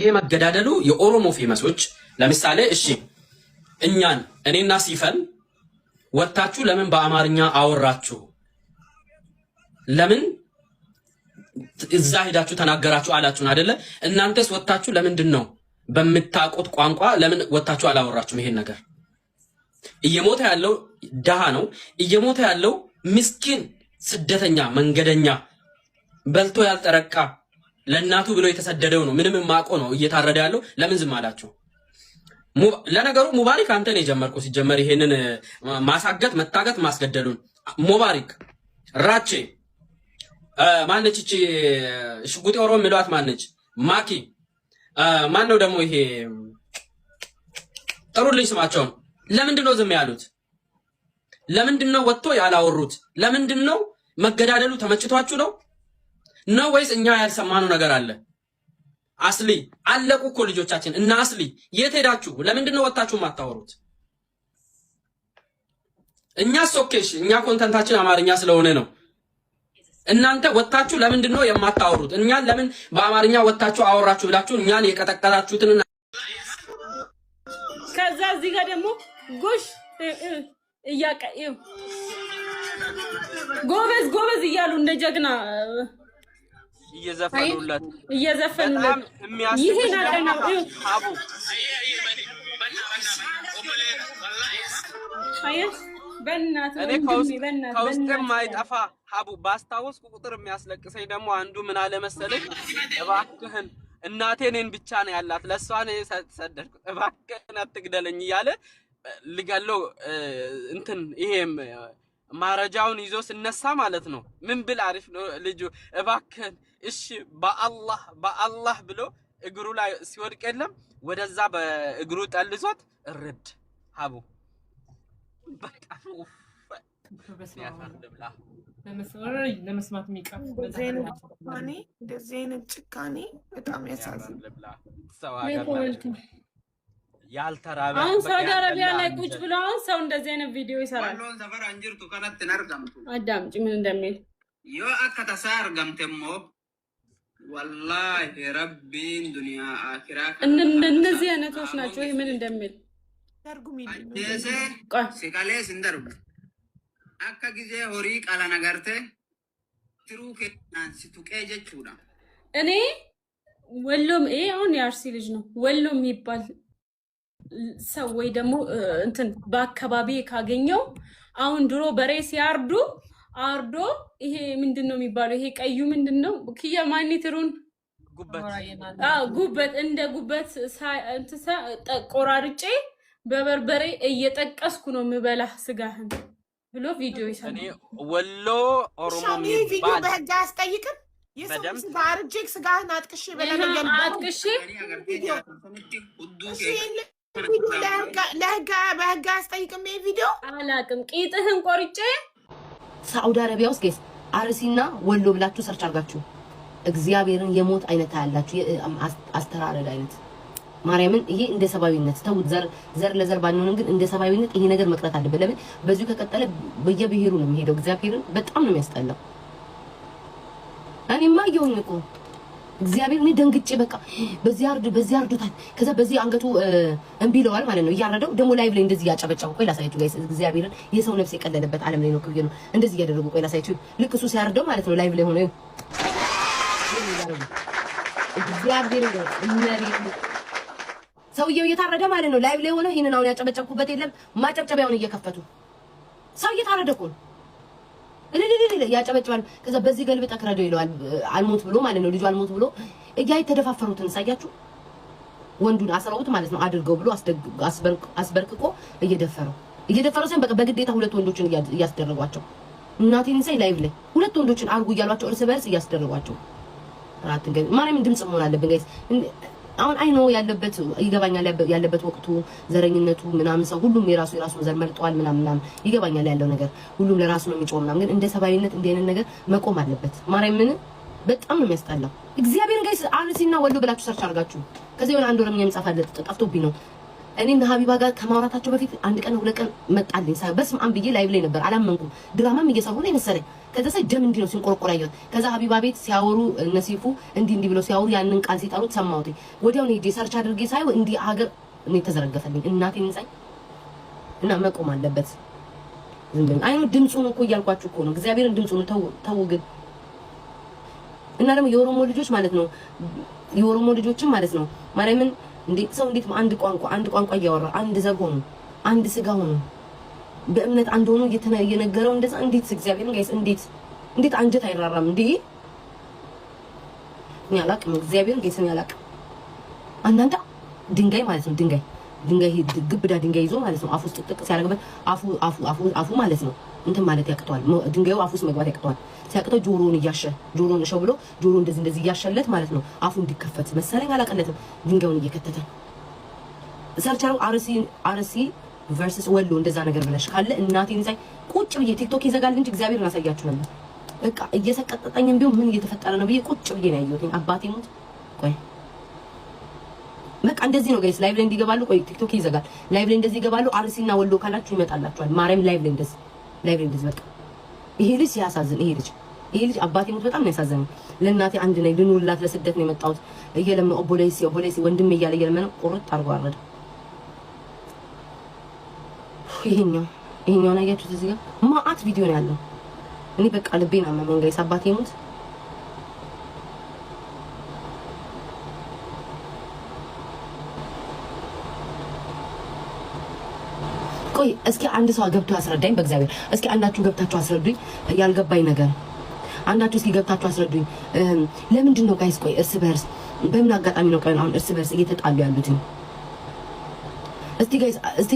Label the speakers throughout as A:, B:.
A: ይሄ መገዳደሉ የኦሮሞ ፌመሶች ለምሳሌ እሺ እኛን እኔና ሲፈን ወጣችሁ ለምን በአማርኛ አወራችሁ? ለምን እዛ ሄዳችሁ ተናገራችሁ አላችሁን አይደለ? እናንተስ ወጣችሁ ለምንድነው በምታቆት ቋንቋ ለምን ወጣችሁ አላወራችሁም? ይሄን ነገር እየሞተ ያለው ደሃ ነው። እየሞተ ያለው ምስኪን ስደተኛ መንገደኛ በልቶ ያልጠረቃ ለእናቱ ብሎ የተሰደደው ነው። ምንም ማቆ ነው እየታረደ ያለው። ለምን ዝም አላችሁ? ለነገሩ ሙባሪክ አንተ ነው የጀመርከው። ሲጀመር ይሄንን ማሳገት መታገት ማስገደሉን ሙባሪክ ራቼ ማነች እቺ ሽጉጤ ኦሮሞ ምሏት ማነች ማኪ ማን ነው ደግሞ ይሄ ጥሩልኝ ስማቸውን። ለምንድነው ዝም ያሉት? ለምንድነው ወጥቶ ያላወሩት? ለምንድነው መገዳደሉ ተመችቷችሁ ነው ወይስ እኛ ያልሰማነው ነገር አለ? አስሊ አለቁ እኮ ልጆቻችን እና አስሊ የት ሄዳችሁ? ለምንድነው ወጣችሁ ማታወሩት? እኛ ሶኬሽ እኛ ኮንተንታችን አማርኛ ስለሆነ ነው። እናንተ ወጣችሁ ለምንድነው የማታወሩት? እኛን ለምን በአማርኛ ወጣችሁ አወራችሁ ብላችሁ እኛን የቀጠቀጣችሁትን
B: ከዛ እዚህ ጋር ደግሞ ጎሽ እያቀየው ጎበዝ እያሉ እንደ ጀግና
C: እየዘፈኑላት
B: ይሄ ነው
C: አቡ
B: አየሽ በእናትህ
C: እኔ ከውስጥም ማይጠፋ ሀቡ ባስታወስኩ ቁጥር የሚያስለቅሰኝ ደግሞ አንዱ ምን አለ መሰለኝ፣ እባክህን እናቴ እኔን ብቻ ነው ያላት ለሷ ነው ሰደድኩት፣ እባክህን አትግደለኝ እያለ ልገለው እንትን ይሄም ማረጃውን ይዞ ሲነሳ ማለት ነው። ምን ብል አሪፍ ነው ልጁ፣ እባክህን እሺ በአላህ ብሎ እግሩ ላይ ሲወድቅ የለም ወደዛ በእግሩ ጠልዞት እርድ ሀቡ በቃ
B: ለመስማት የሚቀር
D: እንደዚህ አይነት ጭካኔ በጣም ያሳዝናል።
C: ያልተራበ
B: አሁን ሳውዲ አረቢያ ላይ ቁጭ ብሎ አሁን ሰው እንደዚህ አይነት ቪዲዮ ይሰራል። አዳምጪ ምን እንደሚል
E: ዮ አከታሳ አርጋምተሞ ወላሂ ረቢን ዱንያ አኺራ
B: እነዚህ አይነቶች ናቸው። ይሄ ምን እንደሚል
E: ሲቃሌ ሲንደርቡ አካ ጊዜ ሆሪ ቃላ ነገርተ ትሩ ከናን ሲቱቄ ጀቹዳ
B: እኔ ወሎም አሁን የአርሲ ልጅ ነው ወሎ የሚባል ሰው ወይ ደግሞ እንትን በአካባቢ ካገኘው አሁን ድሮ በሬ ሲያርዱ አርዶ ይሄ ምንድነው የሚባለው? ይሄ ቀዩ ምንድነው? ክያ ማኒትሩን ጉበት እንደ ጉበት እንትሳ ቆራርጬ በበርበሬ እየጠቀስኩ ነው የምበላህ ስጋህን ብሎ ቪዲዮ ይሰራል።
C: እኔ ወሎ ኦሮሞ
D: ቪዲዮ በህግ አያስጠይቅም። የሰው ባርጄክ ስጋህን አጥቅሼ በለመገል
B: አጥቅሼ
D: በህግ አያስጠይቅም። ይሄ ቪዲዮ
B: አላቅም። ቂጥህን ቆርጬ
F: ሳውዲ አረቢያ ውስጥ ጌስ አርሲና ወሎ ብላችሁ ሰርች አድርጋችሁ እግዚአብሔርን የሞት አይነት ታያላችሁ። አስተራረድ አይነት ማርያምን ይሄ እንደ ሰባዊነት ተውት። ዘር ለዘር ባንሆንም ግን እንደ ሰባዊነት ይሄ ነገር መቅረት አለበት። ለምን በዚሁ ከቀጠለ በየብሔሩ ነው የሚሄደው። እግዚአብሔርን በጣም ነው የሚያስጠላው። እኔማ ይሁን እኮ እግዚአብሔር ነው ደንግጬ በቃ በዚህ አርዱታል። ከዛ በዚህ አንገቱ እምቢ ይለዋል ማለት ነው እያረደው ደግሞ ላይቭ ላይ እንደዚህ ያጨበጨው። ቆይ ላሳያችሁ ጋይስ፣ እግዚአብሔርን የሰው ነፍስ የቀለለበት ዓለም ላይ ነው ከብዬ ነው እንደዚህ ያደረጉ። ቆይ ላሳያችሁ ልክ እሱ ሲያርደው ማለት ነው ላይቭ ላይ ሆኖ እግዚአብሔር ነው ሰውየው እየታረደ ማለት ነው ላይቭ ላይ ሆነ። ይሄንን አሁን ያጨበጨብኩበት የለም ማጨብጨቢያውን እየከፈቱ ሰው እየታረደ እኮ ነው ያጨበጭባል። ከዛ በዚህ ገልብጣ ከረደው ይለዋል አልሞት ብሎ ማለት ነው ልጁ አልሞት ብሎ እያይ ተደፋፈሩትን ሳያችሁ ወንዱን አስረውት ማለት ነው አድርገው ብሎ አስበርክቆ እየደፈረው ሰን በቃ በግዴታ ሁለት ወንዶችን እያስደረጓቸው እናቴን ሳይ ላይቭ ላይ ሁለት ወንዶችን አርጉ እያሏቸው እርስ በርስ እያስደረጓቸው ራትን ገ ማርያምን ድምጽ መሆን አለብን ጋይስ። አሁን አይ ነው ያለበት ይገባኛል ያለበት ወቅቱ ዘረኝነቱ ምናምን ሰው ሁሉም የራሱ ዘር መርጧል ምናምን ይገባኛል ያለው ነገር ሁሉም ለራሱ ነው የሚጮህ ምናምን፣ ግን እንደ ሰባዊነት እንደ አይነት ነገር መቆም አለበት። ማርያምን በጣም ነው የሚያስጠላው። እግዚአብሔርን ጋይስ አርሲና ወሎ ብላችሁ ሰርች አድርጋችሁ ከዚህ የሆነ አንድ ወረምኛ የሚጻፍ አለ ጠፍቶብኝ ነው እኔና ሀቢባ ጋር ከማውራታቸው በፊት አንድ ቀን ሁለት ቀን መጣልኝ። በስመ አብ ብዬ ላይቭ ላይ ነበር፣ አላመንኩም። ድራማም እየሰሩ ነው መሰለኝ። ከዛ ሳይ ደም እንዲህ ነው ሲንቆረቆር ያየሁት። ከዛ ሀቢባ ቤት ሲያወሩ ነሲፉ እንዲህ ብለው ሲያወሩ ያንን ቃል ሲጠሩት ሰማሁት። ወዲያው ነው ሄጄ ሰርች አድርጌ ሳይው እንዲህ ሀገር እኔ ተዘረገፈልኝ። እናቴን ሳይ እና መቆም አለበት ዝም ብለን አይኑ ድምፁን እኮ እያልኳችሁ እኮ ነው። እግዚአብሔርን ድምፁን ተው ግን እና ደግሞ የኦሮሞ ልጆች ማለት ነው የኦሮሞ ልጆችም ማለት ነው ማርያምን እንዴት ሰው እንዴት አንድ ቋንቋ እያወራ አንድ ዘር ሆኑ አንድ ስጋ ሆኑ በእምነት አንድ ሆኖ እየነገረው እንደዛ እንዴት እግዚአብሔርን ጋይስ እንዴት አንጀት አይራራም እንዴ? እኔ አላቅም እግዚአብሔርን ጋይስ እኔ አላቅም። አንዳንድ ድንጋይ ማለት ነው ድንጋይ ግብዳ ድንጋይ ይዞ ማለት ነው አፉ ውስጥ ጥቅጥቅ ሲያደርግበት አፉ ማለት ነው እንትን ማለት ያቅተዋል። ድንጋዩ አፉ ውስጥ መግባት ያቅተዋል። ሲያቅተው ጆሮውን እሸው ብሎ ጆሮ እንደዚህ እያሸለት ማለት ነው አፉ እንዲከፈት መሰለኝ አላቀለትም። ድንጋዩን እየከተተ ሰርቻው አርሲ ቨርሰስ ወሎ እንደዛ ነገር ብለሽ ካለ እናቴን ሳይ ቁጭ ብዬ ቲክቶክ ይዘጋል እንጂ እግዚአብሔርን አሳያችሁ ነበር። በቃ እየሰቀጠጠኝም ቢሆን ምን እየተፈጠረ ነው ብዬ ቁጭ ብዬ ነው ያየሁት። አባቴ ሞት ቆይ በቃ እንደዚህ ነው ጋይስ። ላይቭ ላይ እንዲገባሉ ቆይ ቲክቶክ ይዘጋል። ላይቭ ላይ እንደዚህ ይገባሉ። አርሲና ወሎ ካላችሁ ይመጣላችኋል። ማርያም ላይቭ ላይ እንደዚህ በቃ ይሄ ልጅ ሲያሳዝን ይሄ ልጅ አባቴ ሞት በጣም ነው ያሳዘነኝ። ለእናቴ አንድ ነኝ ልኑርላት ለስደት ነው የመጣሁት እየለመነ ኦቦሌሲ ወንድሜ እያለ እየለመነ ቁርጥ አድርጎ አረደ። ይሄኛውን አያችሁት? እዚህ ጋር ማአት ቪዲዮ ነው ያለው። እኔ በቃ ልቤን አመመኝ ጋይስ። አባቴ ሞት ቆይ እስኪ አንድ ሰው ገብቶ ያስረዳኝ በእግዚአብሔር። እስኪ አንዳችሁ ገብታችሁ አስረዱኝ ያልገባኝ ነገር። አንዳችሁ እስኪ ገብታችሁ አስረዱኝ። ለምንድን ነው ጋይስ ቆይ እርስ በርስ በምን አጋጣሚ ነው ቆይ አሁን እርስ በርስ እየተጣሉ ያሉት? እስቲ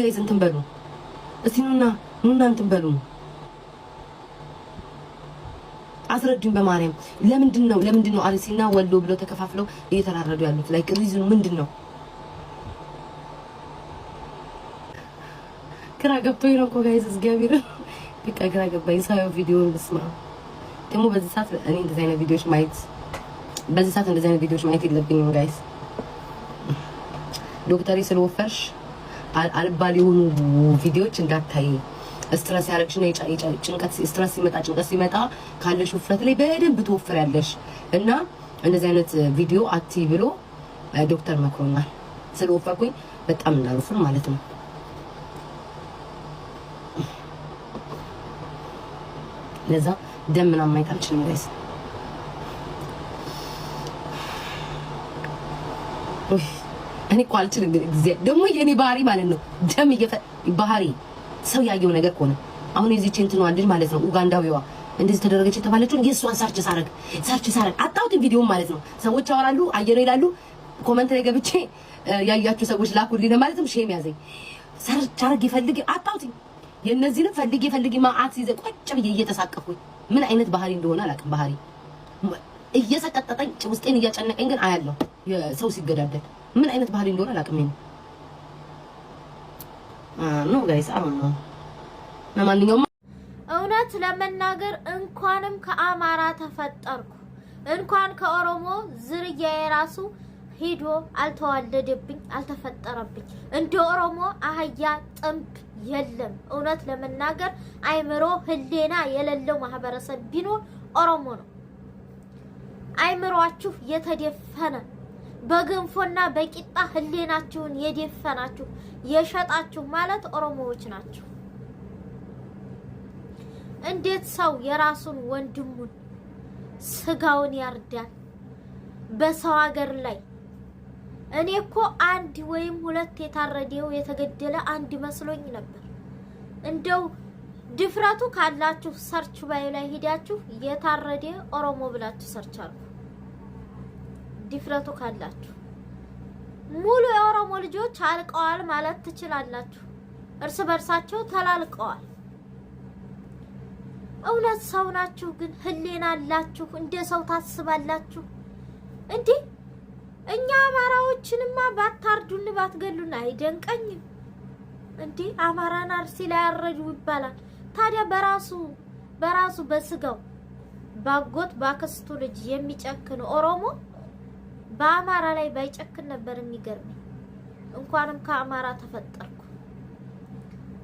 F: ጋይስ እንትን በሉ እስቲ ኑና እንትን በሉ አስረዱኝ በማርያም። ለምንድን ነው አርሲና ወሎ ብለው ተከፋፍለው እየተራረዱ ያሉት? ላይክ ሪዝኑ ምንድን ነው? ግራ ገብቶኝ ነው እኮ ጋይስ። እግዚአብሔር በቃ ግራ ገባኝ። ሳየው ቪዲዮውን ብስማ ደግሞ በዚህ ሰዓት እኔ እንደዚህ አይነት ቪዲዮዎች ማየት የለብኝም ጋይስ። ዶክተሪ ስለወፈርሽ አልባል የሆኑ ቪዲዮዎች እንዳታይ። ስትረስ ያረግሽና ጭንቀት ሲመጣ ካለሽ ውፍረት ላይ በደንብ ትወፍሪያለሽ እና እንደዚህ አይነት ቪዲዮ አትይ ብሎ ዶክተር መክሮኛል። ስለወፈርኩኝ በጣም እንዳልወፍር ማለት ነው። ለዛ ደም ምናምን ማየት አልችልም ጋይስ። እኔ እኮ አልችልም ደግሞ የኔ ባህሪ ማለት ነው ደም ባህሪ ሰው ያየው ነገር ከሆነ አሁን የዚህ ቼንትኗ ልጅ ማለት ነው ኡጋንዳዊዋ እንደዚህ ተደረገች የተባለችውን የሷን ሰርች ሳረግ አጣሁት ቪዲዮ ማለት ነው። ሰዎች ያወራሉ አየር ይላሉ። ኮሜንት ላይ ገብቼ ያያችሁ ሰዎች ላኩልኝ ማለት ነው። ሼም ያዘኝ። ሰርች አረግ ይፈልግ አጣሁት። የነዚህን ፈልጊ ማአት ሲዘ ቁጭ ብዬ እየተሳቀፍኩኝ ምን አይነት ባህሪ እንደሆነ አላውቅም። ባህሪ እየሰቀጠጠኝ ውስጤን እያጨነቀኝ ግን አያለሁ ሰው ሲገዳደል ምን አይነት ባህሪ እንደሆነ አላውቅም። ኖ ጋይስ አሁን ነው ለማንኛውም
G: እውነት ለመናገር እንኳንም ከአማራ ተፈጠርኩ እንኳን ከኦሮሞ ዝርያ የራሱ ሄዶ አልተዋለደብኝ አልተፈጠረብኝ። እንደ ኦሮሞ አህያ ጥምብ የለም። እውነት ለመናገር አይምሮ ህሌና የሌለው ማህበረሰብ ቢኖር ኦሮሞ ነው። አይምሮአችሁ የተደፈነ በገንፎና በቂጣ ህሌናችሁን የደፈናችሁ የሸጣችሁ ማለት ኦሮሞዎች ናቸው። እንዴት ሰው የራሱን ወንድሙን ስጋውን ያርዳል በሰው ሀገር ላይ? እኔ እኮ አንድ ወይም ሁለት የታረደው የተገደለ አንድ መስሎኝ ነበር። እንደው ድፍረቱ ካላችሁ ሰርች ባዩ ላይ ሄዳችሁ የታረደ ኦሮሞ ብላችሁ ሰርች አድርጉ። ድፍረቱ ካላችሁ ሙሉ የኦሮሞ ልጆች አልቀዋል ማለት ትችላላችሁ። እርስ በርሳቸው ተላልቀዋል። እውነት ሰው ናችሁ ግን ህሌና አላችሁ? እንደ ሰው ታስባላችሁ እንዴ? እኛ አማራዎችንማ ባታርዱን ባትገሉን አይደንቀኝም እንዴ። አማራን አርሲ ላይ ያረዱ ይባላል። ታዲያ በራሱ በስጋው ባጎት ባክስቱ ልጅ የሚጨክን ኦሮሞ በአማራ ላይ ባይጨክን ነበር የሚገርመኝ። እንኳንም ከአማራ ተፈጠርኩ።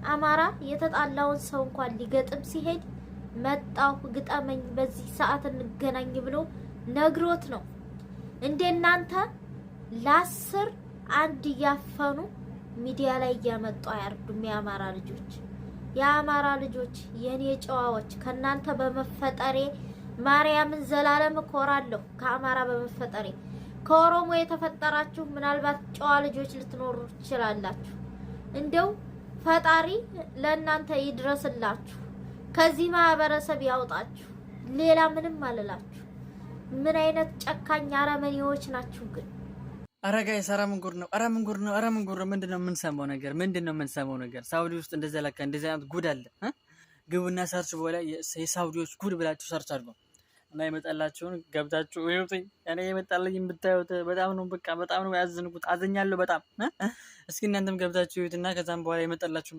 G: አማራ የተጣላውን ሰው እንኳን ሊገጥም ሲሄድ መጣሁ ግጠመኝ በዚህ ሰዓት እንገናኝ ብሎ ነግሮት ነው። እንደናንተ ለ10 አንድ እያፈኑ ሚዲያ ላይ እያመጡ አያርዱም። የአማራ ልጆች የኔ ጨዋዎች ከናንተ በመፈጠሬ ማርያምን ዘላለም እኮራለሁ። ከአማራ በመፈጠሬ ከኦሮሞ የተፈጠራችሁ ምናልባት ጨዋ ልጆች ልትኖሩ ትችላላችሁ። እንደው ፈጣሪ ለእናንተ ይድረስላችሁ፣ ከዚህ ማህበረሰብ ያውጣችሁ። ሌላ ምንም አልላችሁ። ምን አይነት ጨካኝ አረመኔዎች ናችሁ ግን!
H: ኧረ ጋይስ ኧረ ምን ጉድ ነው! ኧረ ምን ጉድ ነው! ኧረ ምን ጉድ ነው! ምንድነው የምንሰማው ነገር? ምንድነው የምንሰማው ነገር? ሳውዲ ውስጥ እንደዛ ለካ እንደዚህ አይነት ጉድ አለ። ግቡና ሰርች በኋላ የሳውዲዎች ጉድ ብላችሁ ሰርች አድርጉ እና የመጣላችሁን ገብታችሁ ይውጡኝ። እኔ የመጣልኝ ብታዩት በጣም ነው በቃ በጣም ነው ያዘንኩት። አዘኛለሁ በጣም። እስኪ እናንተም ገብታችሁ ይውትና ከዛም በኋላ የመጣላችሁ